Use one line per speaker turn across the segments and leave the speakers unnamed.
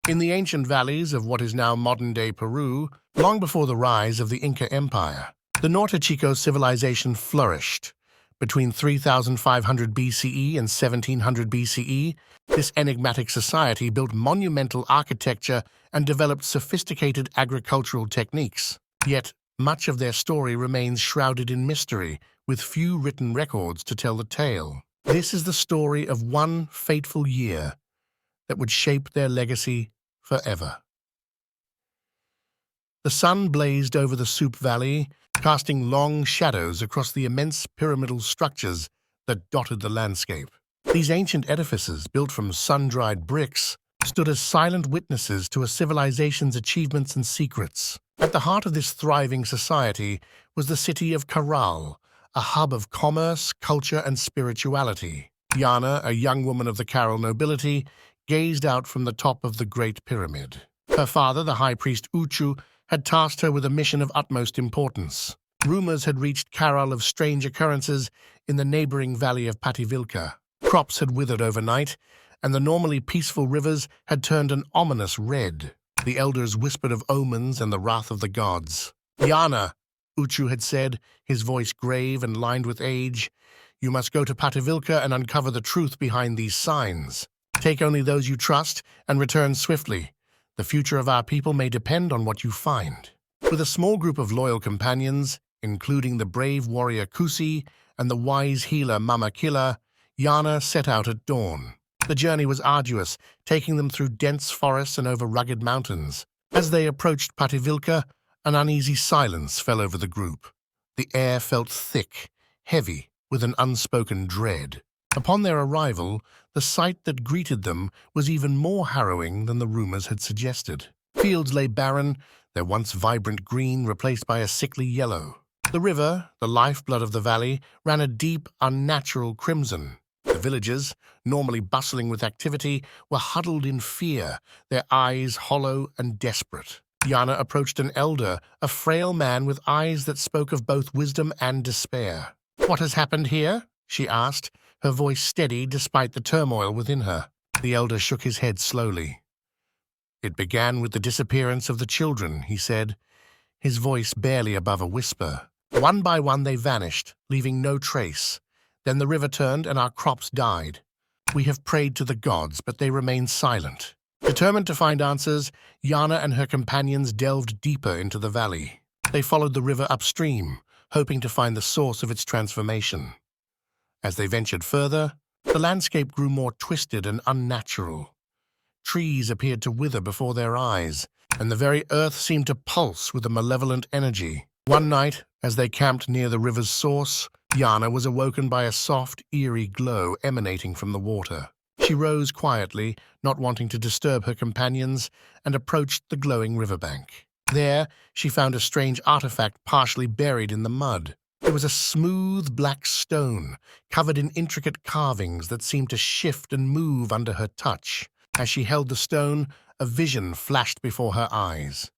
In the ancient valleys of what is now modern-day Peru, long before the rise of the Inca Empire, the Norte Chico civilization flourished. Between 3500 BCE and 1700 BCE, this enigmatic society built monumental architecture and developed sophisticated agricultural techniques. Yet, much of their story remains shrouded in mystery, with few written records to tell the tale. This is the story of one fateful year that would shape their legacy forever. The sun blazed over the Soup Valley, casting long shadows across the immense pyramidal structures that dotted the landscape. These ancient edifices, built from sun-dried bricks, stood as silent witnesses to a civilization's achievements and secrets. At the heart of this thriving society was the city of Caral, a hub of commerce, culture, and spirituality. Yana, a young woman of the Caral nobility, gazed out from the top of the Great Pyramid. Her father, the high priest Uchu, had tasked her with a mission of utmost importance. Rumors had reached Caral of strange occurrences in the neighboring valley of Pativilca. Crops had withered overnight, and the normally peaceful rivers had turned an ominous red. The elders whispered of omens and the wrath of the gods. "Yana," Uchu had said, his voice grave and lined with age, "you must go to Pativilca and uncover the truth behind these signs. Take only those you trust and return swiftly. The future of our people may depend on what you find." With a small group of loyal companions, including the brave warrior Kusi and the wise healer Mama Killa, Yana set out at dawn. The journey was arduous, taking them through dense forests and over rugged mountains. As they approached Pativilca, an uneasy silence fell over the group. The air felt thick, heavy, with an unspoken dread. Upon their arrival, the sight that greeted them was even more harrowing than the rumors had suggested. Fields lay barren, their once vibrant green replaced by a sickly yellow. The river, the lifeblood of the valley, ran a deep, unnatural crimson. The villagers, normally bustling with activity, were huddled in fear, their eyes hollow and desperate. Yana approached an elder, a frail man with eyes that spoke of both wisdom and despair. "What has happened here?" she asked, her voice steady despite the turmoil within her. The elder shook his head slowly. "It began with the disappearance of the children," he said, his voice barely above a whisper. "One by one they vanished, leaving no trace. Then the river turned and our crops died. We have prayed to the gods, but they remain silent." Determined to find answers, Yana and her companions delved deeper into the valley. They followed the river upstream, hoping to find the source of its transformation. As they ventured further, the landscape grew more twisted and unnatural. Trees appeared to wither before their eyes, and the very earth seemed to pulse with a malevolent energy. One night, as they camped near the river's source, Yana was awoken by a soft, eerie glow emanating from the water. She rose quietly, not wanting to disturb her companions, and approached the glowing riverbank. There, she found a strange artifact partially buried in the mud. It was a smooth black stone, covered in intricate carvings that seemed to shift and move under her touch. As she held the stone, a vision flashed before her eyes.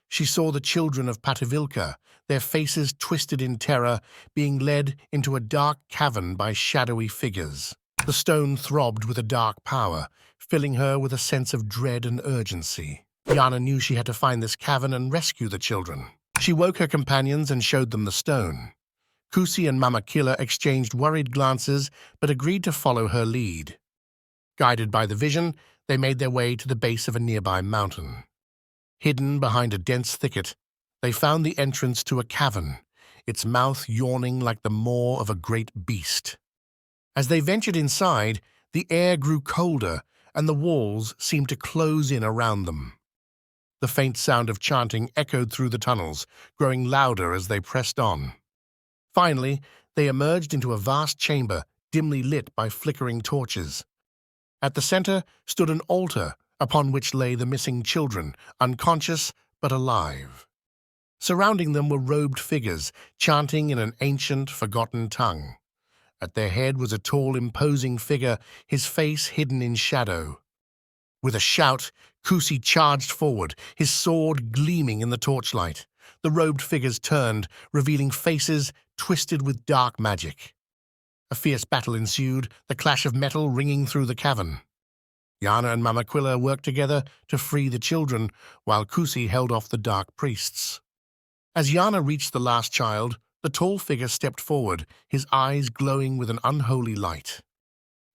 She saw the children of Pativilca, their faces twisted in terror, being led into a dark cavern by shadowy figures. The stone throbbed with a dark power, filling her with a sense of dread and urgency. Yana knew she had to find this cavern and rescue the children. She woke her companions and showed them the stone. Kusi and Mama Killa exchanged worried glances, but agreed to follow her lead. Guided by the vision, they made their way to the base of a nearby mountain. Hidden behind a dense thicket, they found the entrance to a cavern, its mouth yawning like the maw of a great beast. As they ventured inside, the air grew colder, and the walls seemed to close in around them. The faint sound of chanting echoed through the tunnels, growing louder as they pressed on. Finally, they emerged into a vast chamber, dimly lit by flickering torches. At the center stood an altar, upon which lay the missing children, unconscious but alive. Surrounding them were robed figures, chanting in an ancient, forgotten tongue. At their head was a tall, imposing figure, his face hidden in shadow. With a shout, Kusi charged forward, his sword gleaming in the torchlight. The robed figures turned, revealing faces twisted with dark magic. A fierce battle ensued, the clash of metal ringing through the cavern. Yana and Mamaquilla worked together to free the children, while Kusi held off the dark priests. As Yana reached the last child, the tall figure stepped forward, his eyes glowing with an unholy light.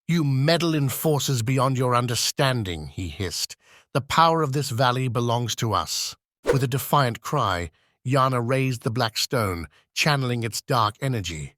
"You meddle in forces beyond your understanding," he hissed. "The power of this valley belongs to us." With a defiant cry, Yana raised the black stone, channeling its dark energy.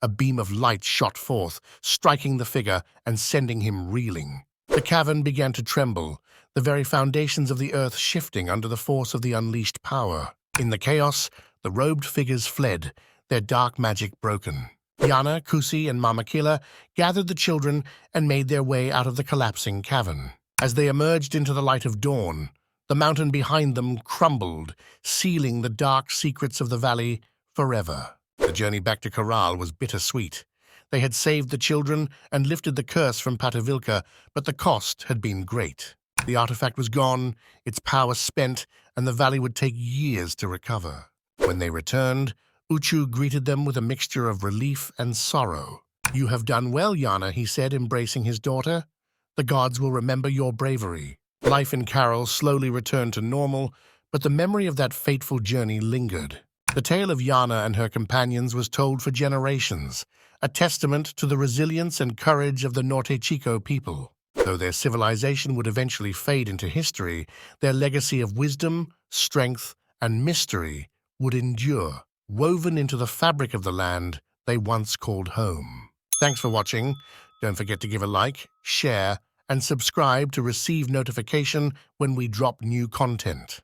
A beam of light shot forth, striking the figure and sending him reeling. The cavern began to tremble, the very foundations of the earth shifting under the force of the unleashed power. In the chaos, the robed figures fled, their dark magic broken. Yana, Kusi, and Mamaquilla gathered the children and made their way out of the collapsing cavern. As they emerged into the light of dawn, the mountain behind them crumbled, sealing the dark secrets of the valley forever. The journey back to Corral was bittersweet. They had saved the children and lifted the curse from Patavilca, but the cost had been great. The artifact was gone, its power spent, and the valley would take years to recover. When they returned, Uchu greeted them with a mixture of relief and sorrow. "You have done well, Yana," he said, embracing his daughter. "The gods will remember your bravery." Life in Carol slowly returned to normal, but the memory of that fateful journey lingered. The tale of Yana and her companions was told for generations, a testament to the resilience and courage of the Norte Chico people. Though their civilization would eventually fade into history, their legacy of wisdom, strength, and mystery would endure, woven into the fabric of the land they once called home. Thanks for watching. Don't forget to give a like, share, and subscribe to receive notification when we drop new content.